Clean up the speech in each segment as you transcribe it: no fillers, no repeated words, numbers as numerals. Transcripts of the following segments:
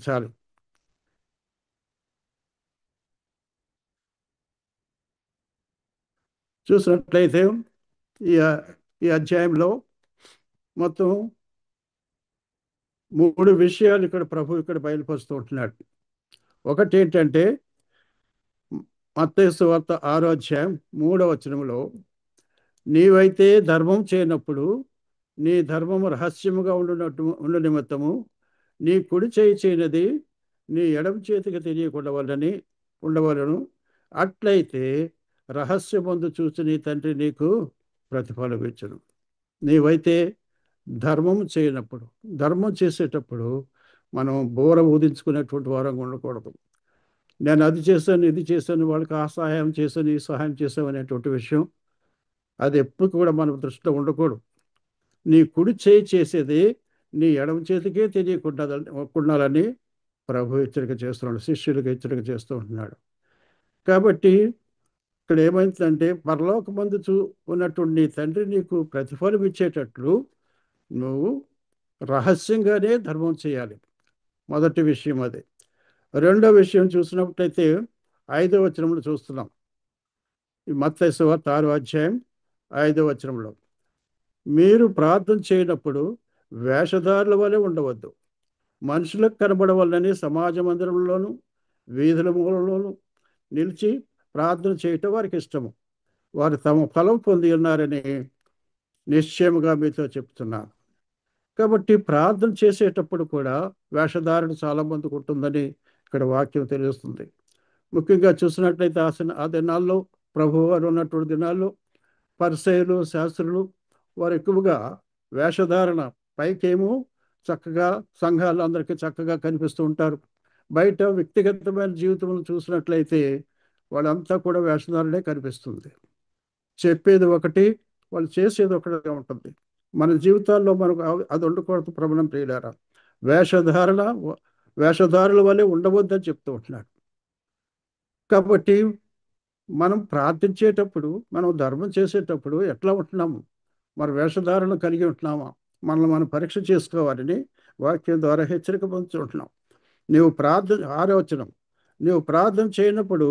చాలు. చూసినట్లయితే ఈ ఈ అధ్యాయంలో మొత్తం మూడు విషయాలు ఇక్కడ ప్రభు ఇక్కడ బయలుపరుస్తూ ఉంటున్నాడు. ఒకటి ఏంటంటే మత్తయి సువార్త 6వ అధ్యాయం 3వ వచనంలో, నీవైతే ధర్మం చేయనప్పుడు నీ ధర్మము రహస్యముగా ఉండు నిమిత్తము నీ కుడి చేయి చేయనది నీ ఎడమ చేతికి తెలియకుండా ఉండవలను. అట్లయితే రహస్యమందు చూసి నీ తండ్రి నీకు ప్రతిఫలం ఇచ్చును. నీవైతే ధర్మం చేయనప్పుడు, ధర్మం చేసేటప్పుడు మనం బోర ఊదించుకునేటువంటి వారంగా ఉండకూడదు. నేను అది చేశాను, ఇది చేశాను, వాళ్ళకి ఆ సహాయం చేశాను, ఈ సహాయం చేశాను అనేటువంటి విషయం అది ఎప్పుడు కూడా మన దృష్టిలో ఉండకూడదు. నీ కుడి చేయి చేసేది నీ ఎడమ చేతికే తెలియకుండా ఉండాలని ప్రభు హెచ్చరిక చేస్తున్నాడు, శిష్యులకు హెచ్చరిక చేస్తూ ఉంటున్నాడు. కాబట్టి ఇక్కడ ఏమైందంటే పరలోకమందు ఉన్నటువంటి నీ తండ్రి నీకు ప్రతిఫలం ఇచ్చేటట్లు నువ్వు రహస్యంగానే ధర్మం చేయాలి. మొదటి విషయం అది. రెండో విషయం చూసినట్లయితే 5వ వచనంలో చూస్తున్నాం. ఈ మత్తయి సువార్త 6వ అధ్యాయం 5వ వచనంలో, మీరు ప్రార్థన చేయనప్పుడు వేషధారుల వలె ఉండవద్దు, మనుషులకు కనబడవల్లని సమాజ మందిరంలోను వీధుల మూలలోను నిలిచి ప్రార్థన చేయటం వారికి ఇష్టము. వారు తమ ఫలం పొంది ఉన్నారని నిశ్చయముగా మీతో చెప్తున్నాను. కాబట్టి ప్రార్థన చేసేటప్పుడు కూడా వేషధారణ చాలా మందికి ఉంటుందని ఇక్కడ వాక్యం తెలుస్తుంది. ముఖ్యంగా చూసినట్లయితే ఆ దినాల్లో, ప్రభు వారు ఉన్నటువంటి దినాల్లో పరిసయ్యులు, శాస్త్రులు వారు ఎక్కువగా వేషధారణ, పైకేమో చక్కగా సంఘాలు అందరికీ చక్కగా కనిపిస్తూ ఉంటారు. బయట వ్యక్తిగతమైన జీవితంలో చూసినట్లయితే వాళ్ళంతా కూడా వేషధారణే కనిపిస్తుంది. చెప్పేది ఒకటి, వాళ్ళు చేసేది ఒకటిగా ఉంటుంది. మన జీవితాల్లో మనకు అది ఉండకూడదు. ప్రబలం ప్రియులారా, వేషధారణ వేషధారుల వల్లే ఉండవద్దని చెప్తూ ఉంటున్నాడు. కాబట్టి మనం ప్రార్థించేటప్పుడు, మనం ధర్మం చేసేటప్పుడు ఎట్లా ఉంటున్నాము, మరి వేషధారణ కలిగి ఉంటున్నామా, మనల్ని మనం పరీక్ష చేసుకోవాలని వాక్యం ద్వారా హెచ్చరిక పొందుతుంటున్నాం. నీవు ప్రార్థన 6వ వచనం, నీవు ప్రార్థన చేయనప్పుడు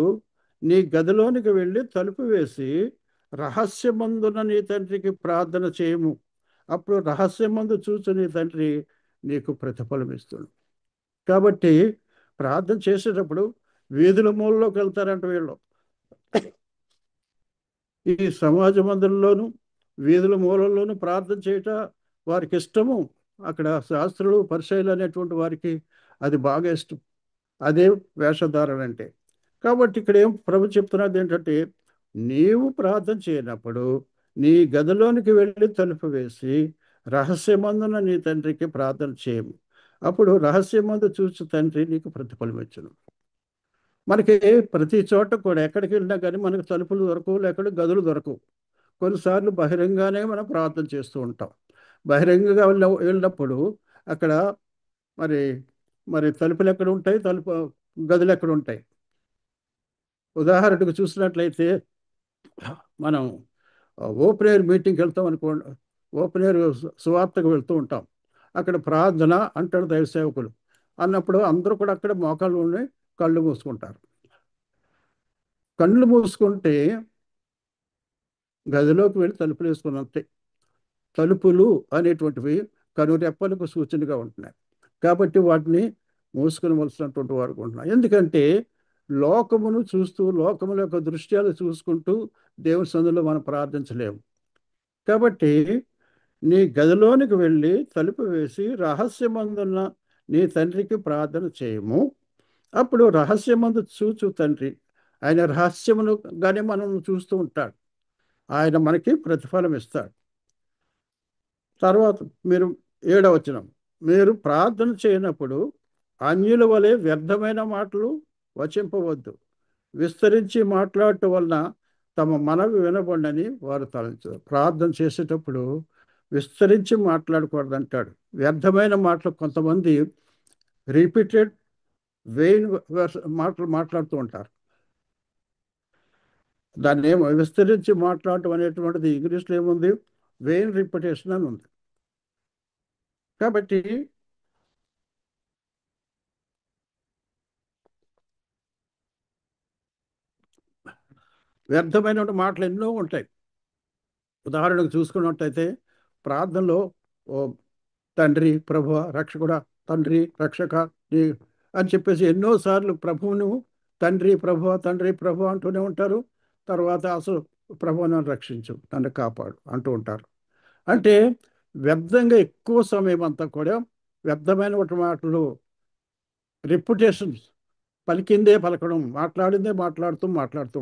నీ గదిలోనికి వెళ్ళి తలుపు వేసి రహస్యమందున నీ తండ్రికి ప్రార్థన చేయము. అప్పుడు రహస్యమందు చూసి నీ తండ్రి నీకు ప్రతిఫలం ఇస్తుంది. కాబట్టి ప్రార్థన చేసేటప్పుడు వీధుల మూలలోకి వెళ్తారంట వీళ్ళు. ఈ సమాజ మందిరంలోను వీధుల మూలల్లోనూ ప్రార్థన చేయట వారికి ఇష్టము. అక్కడ శాస్త్రులు, పరిచయాలు అనేటువంటి వారికి అది బాగా ఇష్టం. అదే వేషధారణ అంటే. కాబట్టి ఇక్కడ ఏం ప్రభు చెప్తున్నది ఏంటంటే, నీవు ప్రార్థన చేయనప్పుడు నీ గదిలోనికి వెళ్ళి తలుపు వేసి రహస్యమందున నీ తండ్రికి ప్రార్థన చేయము. అప్పుడు రహస్యమందు చూసి తండ్రి నీకు ప్రతిఫలం ఇచ్చును. మనకి ప్రతి చోట కూడా ఎక్కడికి వెళ్ళినా కానీ మనకు తలుపులు దొరకవు, లేకపోతే గదులు దొరకవు. కొన్నిసార్లు బహిరంగానే మనం ప్రార్థన చేస్తూ ఉంటాం. బహిరంగంగా వెళ్ళినప్పుడు అక్కడ మరి మరి తలుపులు ఎక్కడ ఉంటాయి, గదులు ఎక్కడ ఉంటాయి. ఉదాహరణకు చూసినట్లయితే మనం ఓపెన్ ఎయిర్ మీటింగ్కి వెళ్తాం అనుకోండి, ఓపెన్ ఎయిర్ సువార్తకు వెళ్తూ ఉంటాం. అక్కడ ప్రార్థన అంటాడు దైవ సేవకులు అన్నప్పుడు అందరూ కూడా అక్కడ మోకాళ్ళు ఉండి కళ్ళు మూసుకుంటారు. కళ్ళు మూసుకుంటే గదిలోకి వెళ్ళి తలుపులు వేసుకున్నంతే. తలుపులు అనేటువంటివి కనురెప్పలకు సూచనగా ఉంటున్నాయి. కాబట్టి వాటిని మూసుకుని వలసినటువంటి వారు ఉంటున్నారు. ఎందుకంటే లోకమును చూస్తూ, లోకముల యొక్క దృశ్యాలు చూసుకుంటూ దేవుని సన్నిధిలో మనం ప్రార్థించలేము. కాబట్టి నీ గదిలోనికి వెళ్ళి తలుపు వేసి రహస్యమందున్న నీ తండ్రికి ప్రార్థన చేయము. అప్పుడు రహస్యమందు చూచు తండ్రి, ఆయన రహస్యమునుగానే మనం చూస్తూ ఉంటాడు, ఆయన మనకి ప్రతిఫలం ఇస్తాడు. తర్వాత మీరు 7వ వచనం, మీరు ప్రార్థన చేయనప్పుడు అన్యుల వలె వ్యర్థమైన మాటలు వచింపవద్దు, విస్తరించి మాట్లాడటం వలన తమ మనవి వినబడని వారు తలంచారు. ప్రార్థన చేసేటప్పుడు విస్తరించి మాట్లాడకూడదు అంటాడు. వ్యర్థమైన మాటలు కొంతమంది రిపీటెడ్ వెయిన్ మాటలు మాట్లాడుతూ ఉంటారు. దాన్ని ఏమో విస్తరించి మాట్లాడటం అనేటువంటిది ఇంగ్లీష్లో ఏముంది, వెయిన్ రిపిటేషన్ అని ఉంది. కాబట్టి వ్యర్థమైన మాటలు ఎన్నో ఉంటాయి. ఉదాహరణకు చూసుకున్నట్టయితే ప్రార్థనలో ఓ తండ్రి ప్రభువ రక్షకుడా, తండ్రి రక్షక నీ అని చెప్పేసి ఎన్నోసార్లు ప్రభువును తండ్రి ప్రభు అంటూనే ఉంటారు. తర్వాత అసలు ప్రభువు నన్ను రక్షించు, నన్ను కాపాడు అంటూ ఉంటారు. అంటే వ్యర్థంగా ఎక్కువ సమయం అంతా కూడా వ్యర్థమైన మాటలు, రెప్యుటేషన్స్, పలికిందే పలకడం, మాట్లాడిందే మాట్లాడుతూ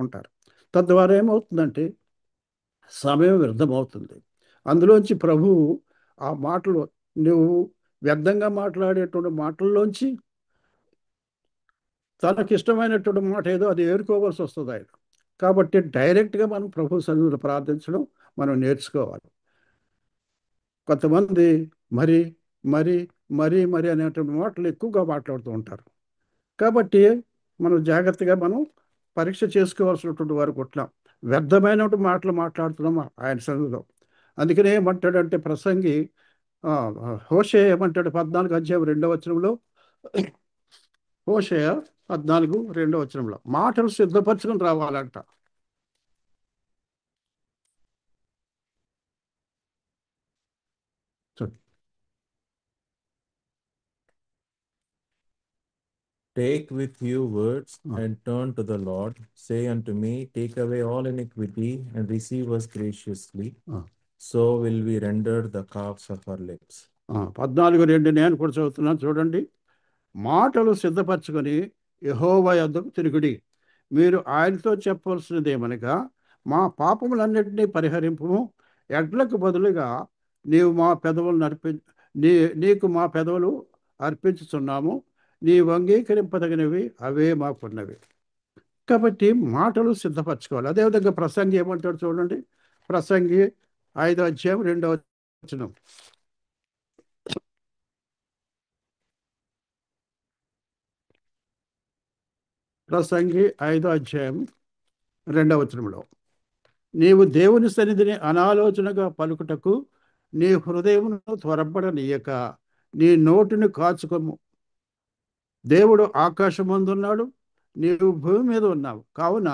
ఉంటారు. తద్వారా ఏమవుతుందంటే సమయం వ్యర్థమవుతుంది. అందులోంచి ప్రభువు ఆ మాటలు, నువ్వు వ్యర్థంగా మాట్లాడేటువంటి మాటల్లోంచి తనకిష్టమైనటువంటి మాట ఏదో అది ఏరుకోవాల్సి వస్తుంది ఆయన. కాబట్టి డైరెక్ట్గా మనం ప్రభు సన్నిధిలో ప్రార్థించడం మనం నేర్చుకోవాలి. కొంతమంది మరి మరి మరి అనేటువంటి మాటలు ఎక్కువగా మాట్లాడుతూ ఉంటారు. కాబట్టి మనం జాగ్రత్తగా మనం పరీక్ష చేసుకోవాల్సినటువంటి వారు కుట్ల వ్యర్థమైనటువంటి మాటలు మాట్లాడుతున్నాం ఆయన సన్నిధిలో. అందుకనే ఏమంటాడంటే ప్రసంగి హోషేయ ఏమంటాడు 14 అధ్యాయం 2వ వచనంలో, హోషేయ 14 2వ వచనంలో మాటలు సిద్ధపరచుకొని రావాలంట. Take with you words ఆ, and turn to the Lord. Say unto me, take away all iniquity and receive us graciously. ఆ, So will we render the calves of our lips. 14:2 నేను కూడా చదువుతున్నాను చూడండి. మాటలు సిద్ధపరచుకొని యెహోవా యొద్దకు తిరుగుడి. మీరు ఆయనతో చెప్పవలసినదేమనగా, మా పాపములన్నిటినీ పరిహరింపుము. ఎడ్లకు బదులుగా నీవు మా పెదవులను నీ నీకు మా పెదవులు అర్పించుచున్నాము. నీవు అంగీకరింపదగినవి అవే మాకున్నవి. కాబట్టి మాటలు సిద్ధపరచుకోవాలి. అదేవిధంగా ప్రసంగి ఏమంటాడు చూడండి. ప్రసంగి 5 అధ్యాయం 2వ వచనం. ప్రసంగి 5 అధ్యాయం 2వ వచనంలో, నీవు దేవుని సన్నిధిని అనాలోచనగా పలుకుటకు నీ హృదయమును త్వరపడనీయక నీ నోటిని కాచుకొము. దేవుడు ఆకాశమందున్నాడు, నీవు భూమి మీద ఉన్నావు, కావున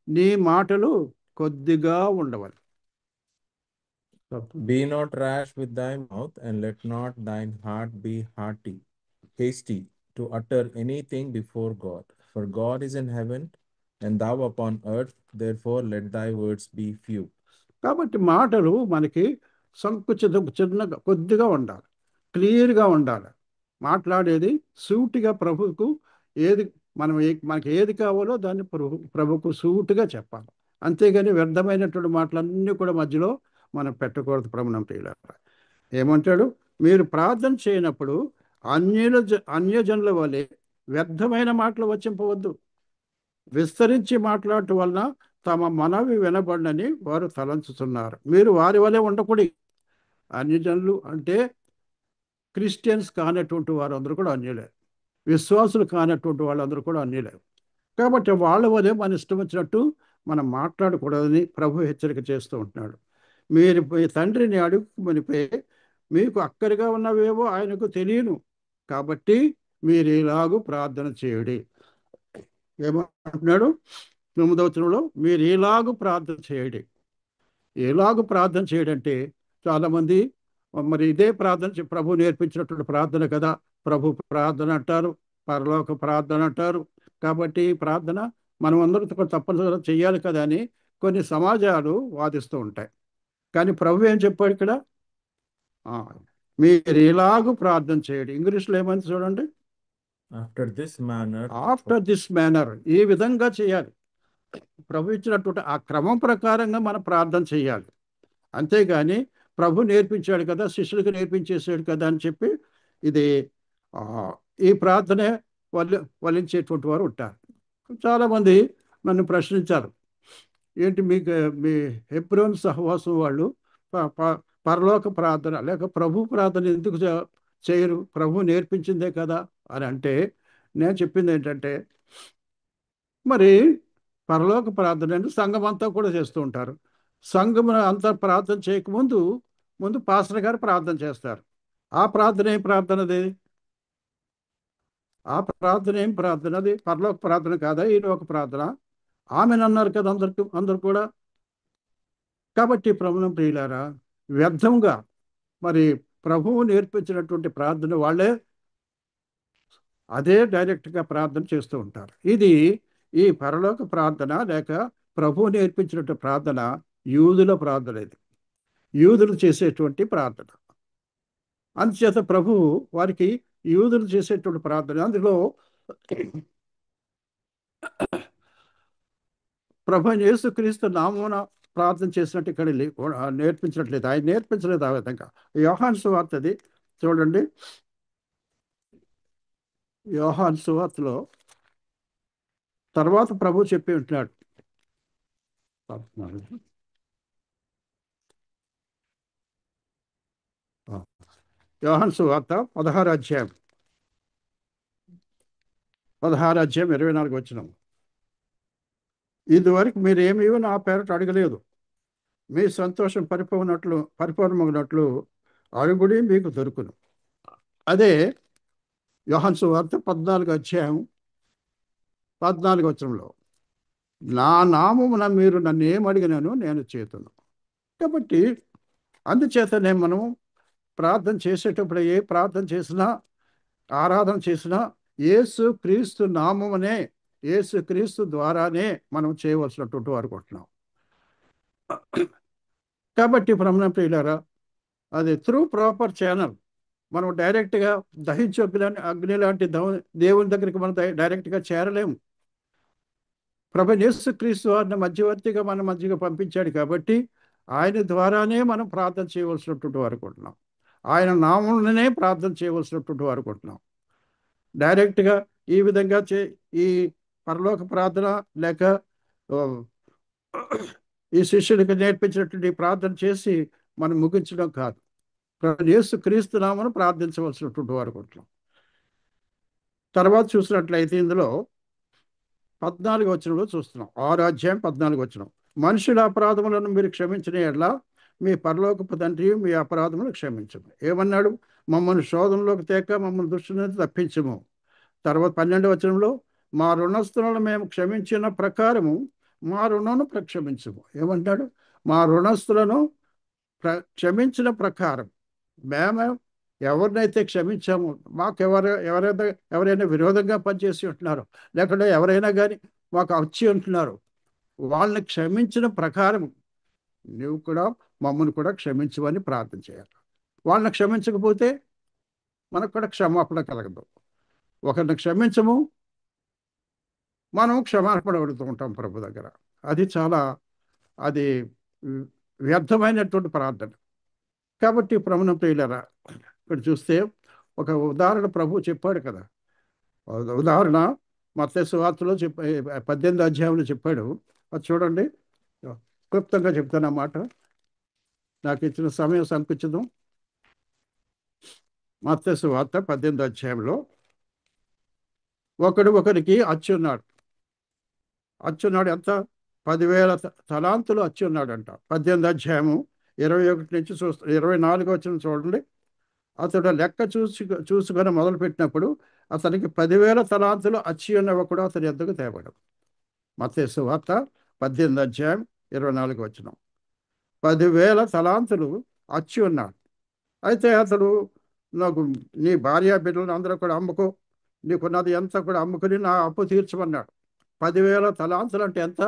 నీ మాటలు కొద్దిగా ఉండవాలి. Be not rash with thy mouth, and let not thine heart be hasty to utter anything before God. For God is in heaven, and thou upon earth. Therefore let thy words be few. కాబట్టి మాటలు మనకి చిన్నగా కొద్దిగా ఉండాలి, క్లియర్గా ఉండాలి. మాట్లాడేది సూటిగా ప్రభువుకు ఏది మనకి ఏది కావాలో దాన్ని ప్రభుకు సూటిగా చెప్పాలి. అంతేగాని వ్యర్థమైనటువంటి మాటలన్నీ కూడా మధ్యలో మనం పెట్టకూడదు. ప్రభునం ప్రియులారా, ఏమంటాడు, మీరు ప్రార్థన చేయనప్పుడు అన్యజనుల వలె వ్యర్థమైన మాటలు వచ్చింపవద్దు. విస్తరించి మాట్లాడటం వలన తమ మనవి వినబడని వారు తలంచుతున్నారు. మీరు వారి వలె ఉండకూడదు. అన్యజనులు అంటే క్రిస్టియన్స్ కానటువంటి వారందరూ కూడా అన్యులే, విశ్వాసులు కానటువంటి వాళ్ళందరూ కూడా అన్యులే. కాబట్టి వాళ్ళ వలె మన ఇష్టం వచ్చినట్టు మనం మాట్లాడకూడదని ప్రభు హెచ్చరిక చేస్తూ ఉంటున్నాడు. మీరు మీ తండ్రిని అడుగుమనిపై మీకు అక్కడిగా ఉన్నవేవో ఆయనకు తెలియను, కాబట్టి మీరు ఇలాగూ ప్రార్థన చేయుడి. ఏమంటున్నాడు 9వ వచనంలో, మీరు ఇలాగూ ప్రార్థన చేయండి. ఎలాగూ ప్రార్థన చేయడంటే చాలామంది మరి ఇదే ప్రార్థన ప్రభు నేర్పించినటువంటి ప్రార్థన కదా, ప్రభు ప్రార్థన అంటారు, పరలోక ప్రార్థన అంటారు. కాబట్టి ఈ ప్రార్థన మనం అందరూ తప్పనిసరిగా చేయాలి కదా అని కొన్ని సమాజాలు వాదిస్తూ ఉంటాయి. కానీ ప్రభు ఏం చెప్పాడు ఇక్కడ, మీరు ఇలాగూ ప్రార్థన చేయండి. ఇంగ్లీష్లో ఏమైంది చూడండి, After this manner, after this manner, ఈ విధంగా చేయాలి. ప్రభు ఇచ్చినటువంటి ఆ క్రమం ప్రకారంగా మనం ప్రార్థన చేయాలి. అంతేగాని ప్రభు నేర్పించాడు కదా, శిష్యులకు నేర్పించేసాడు కదా అని చెప్పి ఇది ఈ ప్రార్థనే వలించేటువంటి వారు ఉంటారు. చాలామంది నన్ను ప్రశ్నించారు, ఏంటి మీ హెబ్రోన్ సహవాసం వాళ్ళు పరలోక ప్రార్థన లేక ప్రభు ప్రార్థన ఎందుకు చేయరు, ప్రభు నేర్పించిందే కదా అని అంటే, నేను చెప్పింది ఏంటంటే, మరి పరలోక ప్రార్థన సంఘం అంతా కూడా చేస్తూ ఉంటారు. సంఘం అంతా ప్రార్థన చేయకముందు పాస్టర్ గారు ప్రార్థన చేస్తారు. ఆ ప్రార్థన ఏం ప్రార్థనది? ఆ ప్రార్థన ఏం ప్రార్థన? అది పరలోక ప్రార్థన కాదా, ఈ లోక ప్రార్థన? ఆమెను అన్నారు కదా అందరు కూడా. కాబట్టి ప్రభువును ప్రియులారా, వ్యర్థంగా మరి ప్రభువు నేర్పించినటువంటి ప్రార్థన వాళ్ళే అదే డైరెక్ట్గా ప్రార్థన చేస్తూ ఉంటారు. ఇది ఈ పరలోక ప్రార్థన లేక ప్రభువు నేర్పించినటువంటి ప్రార్థన యూదుల ప్రార్థన. ఇది యూదులు చేసేటువంటి ప్రార్థన. అందుచేత ప్రభువు వారికి యూదులు చేసేటువంటి ప్రార్థన, అందులో ప్రభు యేసుక్రీస్తు నామమున ప్రార్థన చేసినట్టు ఇక్కడ నేర్పించినట్లేదు. ఆయన నేర్పించలేదు ఆ విధంగా. యోహాను సువార్తది చూడండి. యోహాను సువార్తలో తర్వాత ప్రభు చెప్పి ఉంటున్నాడు. యోహాను సువార్త 16 అధ్యాయం 24 వచనం. ఇదివరకు మీరు ఏమీ నా పేరట అడగలేదు, మీ సంతోషం పరిపూర్ణమగినట్లు అడుగుడి మీకు దొరుకును. అదే యోహాను సువార్త 14 అధ్యాయం 14 వచనంలో, నా నామమున మీరు నన్ను ఏమడిగినాను నేను చేతును. కాబట్టి అందుచేతనే మనం ప్రార్థన చేసేటప్పుడు ఏ ప్రార్థన చేసినా ఆరాధన చేసినా యేసు క్రీస్తు నామమునే, యేసు క్రీస్తు ద్వారానే మనం చేయవలసినటువంటి వారు కొంటున్నాం. కాబట్టి బ్రహ్మ ప్రియులారా, అది త్రూ ప్రాపర్ ఛానల్ మనం డైరెక్ట్గా దహించు అగ్ని లాంటి దేవుని దగ్గరికి మనం డైరెక్ట్గా చేరలేము. ప్రభు యేసు క్రీస్తు వారిని మధ్యవర్తిగా మన మధ్యగా పంపించాడు కాబట్టి ఆయన ద్వారానే మనం ప్రార్థన చేయవలసినటువంటి వారు కొంటున్నాం. ఆయన నామంలోనే ప్రార్థన చేయవలసినటువంటి వారు కొంటున్నాం. డైరెక్ట్గా ఈ విధంగా ఈ పరలోక ప్రార్థన లేక ఈ శిష్యుడికి నేర్పించినటువంటి ప్రార్థన చేసి మనం ముగించడం కాదు. యేసు క్రీస్తు నామమున ప్రార్థించవలసినటువంటి వారు కొంటున్నాం. తర్వాత చూసినట్లయితే ఇందులో 14 వచనంలో చూస్తున్నాం. 6 అధ్యాయం 14 వచనం. మనుషుల అపరాధములను మీరు క్షమించిన యెడల మీ పరలోకపు తండ్రి మీ అపరాధములను క్షమించము. ఏమన్నాడు? మమ్మల్ని శోధనలోకి తేక మమ్మల్ని దుష్టు నుంచి తప్పించము. తర్వాత 12 వచనంలో, మా రుణస్థులను మేము క్షమించిన ప్రకారము మా రుణను ప్రక్షమించము. ఏమంటాడు? మా రుణస్థులను క్షమించిన ప్రకారం మేము ఎవరినైతే క్షమించామో, మాకు ఎవరైనా విరోధంగా పనిచేసి ఉంటున్నారో, లేకుంటే ఎవరైనా కానీ మాకు వచ్చి ఉంటున్నారు, వాళ్ళని క్షమించిన ప్రకారం నువ్వు కూడా మమ్మల్ని కూడా క్షమించమని ప్రార్థన చేయాలి. వాళ్ళని క్షమించకపోతే మనకు కూడా క్షమాపణ కలగదు. ఒకరిని క్షమించము, మనం క్షమాపణ అడుగుతూ ఉంటాం ప్రభు దగ్గర. అది వ్యర్థమైనటువంటి ప్రార్థన. కాబట్టి ప్రభువును ప్రియులారా, ఇక్కడ చూస్తే ఒక ఉదాహరణ ప్రభు చెప్పాడు కదా. ఉదాహరణ మత్తయి సువార్తలో 18 అధ్యాయంలో చెప్పాడు. అది చూడండి, క్లుప్తంగా చెప్తాను ఆ మాట, నాకు ఇచ్చిన సమయం సంకుచితం. మత్తయి సువార్త 18 అధ్యాయంలో ఒకరికి అచ్చున్నాడు. ఎంత? 10,000 తలాంతులు అచ్చున్నాడంట. 18 అధ్యాయము 21 నుంచి 24 వచనం చూడండి. అతడు లెక్క చూసుకొని మొదలుపెట్టినప్పుడు అతనికి 10,000 తలాంతులు అచ్చి ఉన్న ఒకడు అతని ఎద్దకు తేబడు. మత్తయి సువార్త 18 అధ్యాయం 24 వచనం. 10,000 తలాంతులు అచ్చి ఉన్నాడు. అయితే అతడు, నాకు నీ భార్య బిడ్డలను అందరూ కూడా అమ్ముకో, నీకున్నది ఎంత కూడా అమ్ముకుని నా అప్పు తీర్చమన్నాడు. 10,000 తలాంతులు అంటే ఎంత?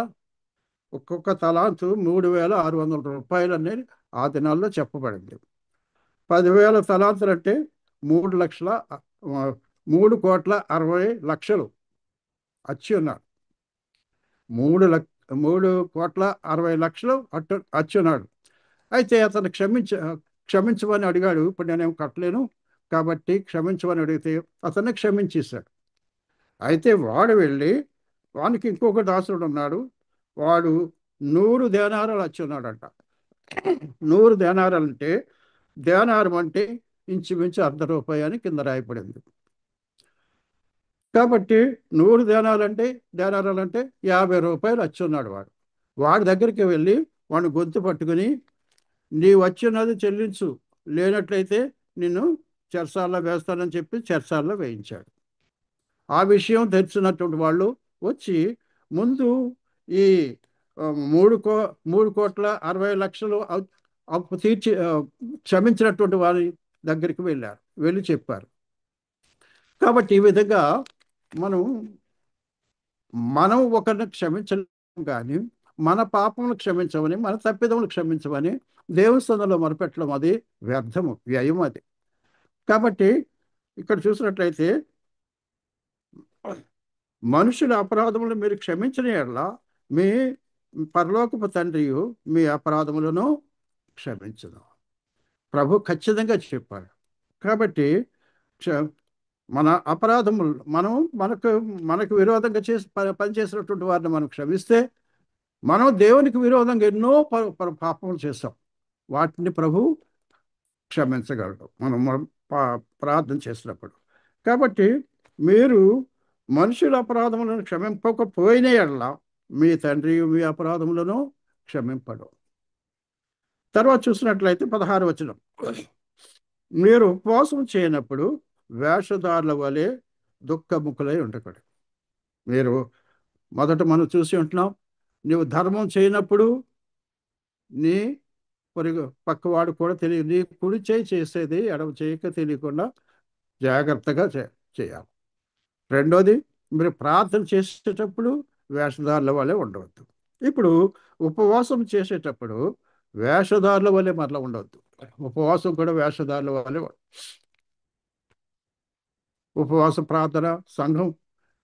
ఒక్కొక్క తలాంతు 3,600 రూపాయలని ఆ దినాల్లో చెప్పబడింది. 10,000 తలాంతులు అంటే 3,60,00,000 అచ్చి ఉన్నాడు. 3,60,00,000 అచ్చి ఉన్నాడు. అయితే అతను క్షమించమని అడిగాడు. ఇప్పుడు నేనేం కట్టలేను కాబట్టి క్షమించమని అడిగితే అతన్ని క్షమించేశాడు. అయితే వాడు వెళ్ళి, వానికి ఇంకొక దాసుడు ఉన్నాడు, వాడు 100 దేనారాలు అచ్చి ఉన్నాడంట. 100 దేనారాలు అంటే, దేనారం అంటే ఇంచుమించు ₹1 అని కింద రాయబడింది. కాబట్టి 100 దేనారాలు అంటే ₹50 అచ్చి ఉన్నాడు. వాడి దగ్గరికి వెళ్ళి వాడిని గొంతు పట్టుకుని, నీ వచ్చినది చెల్లించు, లేనట్లయితే నిన్ను చెరసాల్లో వేస్తానని చెప్పి చెరసాల్లో వేయించాడు. ఆ విషయం తెలిసినటువంటి వాళ్ళు వచ్చి ముందు ఈ ఆ, మూడు కో 3,60,00,000 అప్పు తీర్చి క్షమించినటువంటి వారి దగ్గరికి వెళ్ళారు, వెళ్ళి చెప్పారు. కాబట్టి ఈ విధంగా మనం మనం ఒకరిని క్షమించలేం, కానీ మన పాపములు క్షమించమని, మన తప్పిదములు క్షమించమని దేవుని సన్నిధిలో మొరపెట్టడం అది వ్యర్థము, వ్యయం అది. కాబట్టి ఇక్కడ చూసినట్లయితే మనుషుల అపరాధములు మీరు క్షమించిన యెడల మీ పరలోకపు తండ్రియు మీ అపరాధములను క్షమించును. ప్రభు ఖచ్చితంగా చెప్పాడు. కాబట్టి క్ష- మన అపరాధములు మనం మనకు మనకు విరోధంగా పనిచేసినటువంటి వారిని మనం క్షమిస్తే, మనం దేవునికి విరోధంగా ఎన్నో పాపములు చేస్తాం. వాటిని ప్రభు క్షమించగలడు మనం ప్రార్థన చేసినప్పుడు. కాబట్టి మీరు మనుషుల అపరాధములను క్షమింపకపోయిన యెడల మీ తండ్రి మీ అపరాధములను క్షమింపడు. తర్వాత చూసినట్లయితే 16వ వచనం, మీరు ఉపవాసం చేయనప్పుడు వేషధారుల వలె దుఃఖముఖులై ఉండకూడదు. మీరు మొదట మనం చూసి ఉంటున్నాం, నీవు ధర్మం చేయనప్పుడు నీ పొరుగు పక్కవాడు కూడా తెలియదు, నీ కుడి చేయి చేసేది ఎడమ చేయక తెలియకుండా జాగ్రత్తగా చేయాలి. రెండోది, మీరు ప్రార్థన చేసేటప్పుడు వేషధారుల వలె ఉండవద్దు. ఇప్పుడు ఉపవాసం చేసేటప్పుడు వేషధారుల వలె మరలా ఉండవద్దు. ఉపవాసం కూడా వేషధారుల వలె ఉపవాస ప్రార్థన సంఘం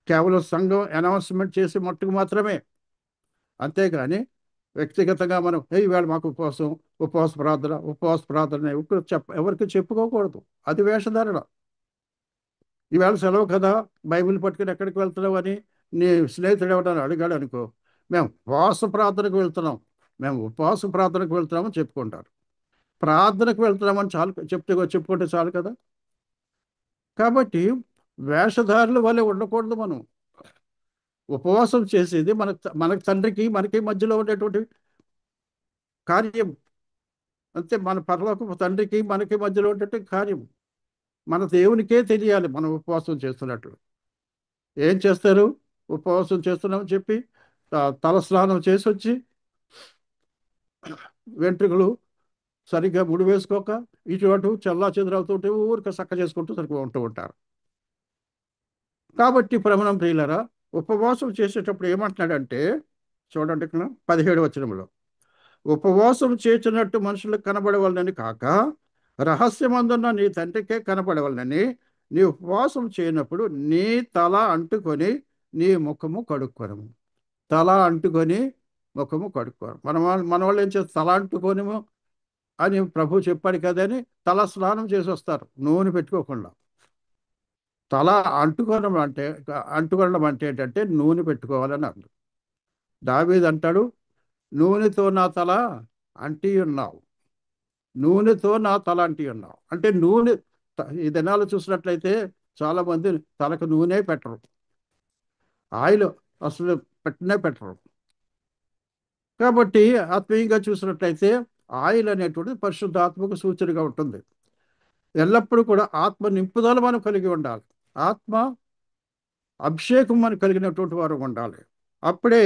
కేవలం సంఘం అనౌన్స్మెంట్ చేసి మట్టుకు మాత్రమే, అంతేగాని వ్యక్తిగతంగా మనం ఈవేళ మాకు ఉపవాస ప్రార్థన ఎవరికి చెప్పుకోకూడదు. అది వేషధారణ. ఈవేళ సెలవు కదా, బైబిల్ పట్టుకుని ఎక్కడికి వెళ్తున్నావు అని నీ స్నేహితుడు ఎవరైనా అడిగాడు అనుకో, మేము ఉపవాస ప్రార్థనకు వెళ్తున్నామని చెప్పుకుంటారు. ప్రార్థనకు వెళ్తున్నామని చెప్పుకుంటే చాలు కదా. కాబట్టి వేషధారుల వల్ల ఉండకూడదు. మనం ఉపవాసం చేసేది మనకు తండ్రికి మనకి మధ్యలో ఉండేటువంటి కార్యం, అంతే. మన పరలోకపు తండ్రికి మనకి మధ్యలో ఉండేటువంటి కార్యం మన దేవునికే తెలియాలి. మనం ఉపవాసం చేస్తున్నట్లు ఏం చేస్తారు? ఉపవాసం చేస్తున్నామని చెప్పి తల స్నానం చేసి వచ్చి వెంట్రుకలు సరిగ్గా ముడి వేసుకోక ఇటు అటు చల్లా చెదురవుతుంటే ఊరిక చక్క చేసుకుంటూ సరిగ్గా ఉంటూ ఉంటారు. కాబట్టి ప్రమాణం ప్రియులరా, ఉపవాసం చేసేటప్పుడు ఏమంటున్నాడంటే చూడండి, ఇక్కడ 17వ వచనంలో, ఉపవాసం చేసినట్టు మనుషులకు కనబడవలనని కాక రహస్యమందున్న నీ తండ్రికే కనబడవలనని నీ ఉపవాసం చేయనప్పుడు నీ తల అంటుకొని నీ ముఖము కడుక్కొనము. తల అంటుకొని ముఖము కడుక్కోరు. మన వాళ్ళు ఏం చేస్తారు? తల అంటుకొనిము అని ప్రభు చెప్పాడు కదని తల స్నానం చేసి వస్తారు నూనె పెట్టుకోకుండా. తల అంటుకోవడం అంటే ఏంటంటే నూనె పెట్టుకోవాలని అర్థం. దావీదు అంటాడు, నూనెతో నా తల అంటి ఉన్నావు, నూనెతో నా తల అంటి ఉన్నావు. అంటే నూనె ఈ దినాలు చూసినట్లయితే చాలా మంది తలకు నూనె పెట్టరు, ఆయిల్ అసలు పెట్టరు. కాబట్టి ఆత్మీయంగా చూసినట్లయితే ఆయిల్ అనేటువంటిది పరిశుద్ధాత్మకు సూచనగా ఉంటుంది. ఎల్లప్పుడూ కూడా ఆత్మ నింపుదల మనం కలిగి ఉండాలి, ఆత్మ అభిషేకం మనం కలిగినటువంటి వారు ఉండాలి. అప్పుడే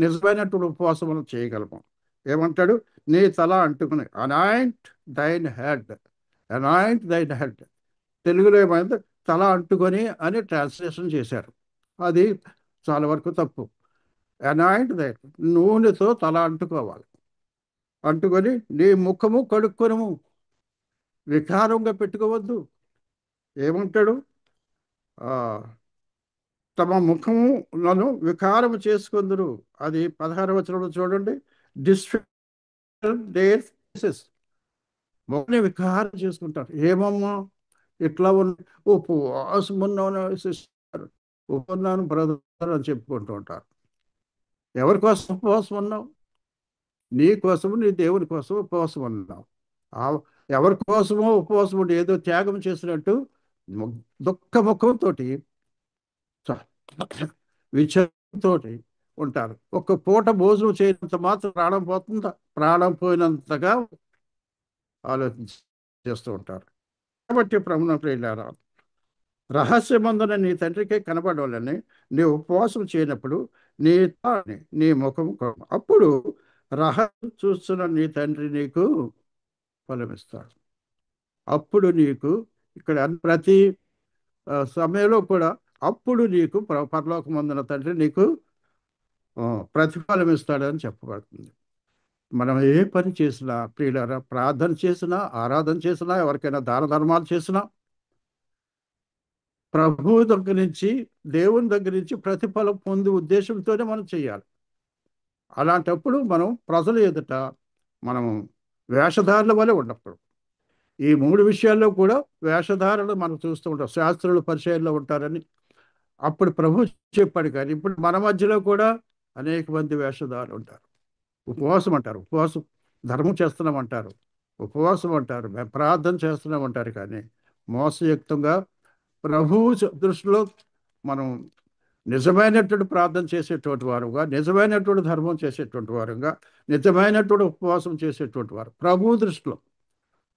నిజమైనటువంటి ఉపవాసం మనం చేయగలము. ఏమంటాడు? నీ తల అంటుకుని అనాయింట్ దైన్ హెడ్, అనాయింట్ దైన్ హెడ్. తెలుగులో ఏమైంది? తల అంటుకొని అని ట్రాన్స్లేషన్ చేశారు. అది చాలా వరకు తప్పు. అనాయింట్ దైన్, నూనెతో తల అంటుకోవాలి. అంటుకొని నీ ముఖము కడుక్కొనము, వికారంగా పెట్టుకోవద్దు. ఏమంటాడు? తమ ముఖములను వికారము చేసుకుందరు. అది 16వ వచనంలో చూడండి. దేర్ ఫేసెస్, ముఖని వికారం చేసుకుంటారు. ఏమమ్మా ఇట్లా ఉపవాసం ఉన్నాను సిస్టర్, ఉపన్నాను బ్రదర్ అని చెప్పుకుంటూ ఉంటారు. ఎవరి కోసం ఉపవాసం ఉన్నావు? నీ కోసము, నీ దేవుని కోసం ఉపవాసం ఉన్నావు. ఎవరి కోసమో ఉపవాసం ఉండి ఏదో త్యాగం చేసినట్టు దుఃఖ ముఖంతో విచారంతో ఉంటారు. ఒక్క పూట భోజనం చేయనంత మాత్రం ప్రాణం పోతుందా? ప్రాణం పోయినంతగా చేస్తూ ఉంటారు. కాబట్టి ప్రభువున ప్రియులారా, రహస్యమందున నీ తండ్రికే కనబడాలని నీ ఉపవాసం చేయనప్పుడు నీ నీ ముఖం అప్పుడు రహస్యం చూస్తున్న నీ తండ్రి నీకు ఫలమిస్తాడు. అప్పుడు నీకు ఇక్కడ ప్రతి సమయంలో కూడా అప్పుడు నీకు పరలోకమందున తండ్రి నీకు ప్రతిఫలం ఇస్తాడని చెప్పబడుతుంది. మనం ఏ పని చేసినా ప్రియులారా, ప్రార్థన చేసినా, ఆరాధన చేసినా, ఎవరికైనా దాన ధర్మాలు చేసినా ప్రభువు దగ్గర నుంచి, దేవుని దగ్గర నుంచి ప్రతిఫలం పొందే ఉద్దేశంతోనే మనం చేయాలి. అలాంటప్పుడు మనం ప్రజల ఎదుట మనం వేషధారుల వలె ఉన్నప్పుడు ఈ 3 విషయాల్లో కూడా వేషధారులు మనం చూస్తూ ఉంటాం. శాస్త్రులు పరిచయంలో ఉంటారని అప్పుడు ప్రభు చెప్పాడు. కానీ ఇప్పుడు మన మధ్యలో కూడా అనేక మంది వేషధారులు ఉంటారు. ఉపవాసం అంటారు, ఉపవాసం ధర్మం చేస్తున్నామంటారు, ఉపవాసం అంటారు, మేము ప్రార్థన చేస్తున్నామంటారు. కానీ మోసయుక్తంగా ప్రభువు దృష్టిలో మనం నిజమైనటువంటి ప్రార్థన చేసేటువంటి వారుగా, నిజమైనటువంటి ధర్మం చేసేటువంటి వారుగా, నిజమైనటువంటి ఉపవాసం చేసేటువంటి వారు ప్రభు దృష్టిలో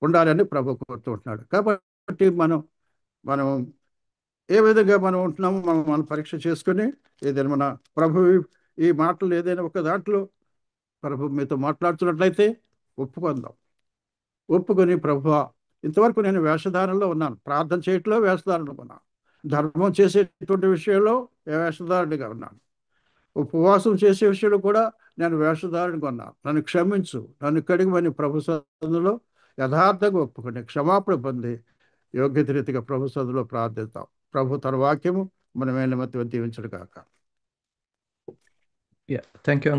ఉండాలని ప్రభు కోరుతుంటున్నాడు. కాబట్టి మనం మనం ఏ విధంగా మనం ఉంటున్నామో మనం మనం పరీక్ష చేసుకుని ఏదైనా మన ప్రభు ఈ మాటలు ఏదైనా ఒక దాంట్లో ప్రభు మీతో మాట్లాడుతున్నట్లయితే ఒప్పుకుందాం. ఒప్పుకొని ప్రభువా, ఇంతవరకు నేను వేషధారణలో ఉన్నాను, ప్రార్థన చేయట్లో వేషధారణలో ఉన్నాను, ధర్మం చేసేటువంటి విషయంలో వేషధారుడిగా ఉన్నాను, ఉపవాసం చేసే విషయంలో కూడా నేను వేషధారుడిగా ఉన్నాను, నన్ను క్షమించు, నన్ను కడిగమని ప్రభు సన్నిధిలో యథార్థంగా ఒప్పుకొని క్షమాపణ పొంది యోగ్యత రీతిగా ప్రభు సన్నిధిలో ప్రార్థిస్తాం. ప్రభు తన వాక్యము మనం నిమిత్తం దీవించడు కాక. Thank you.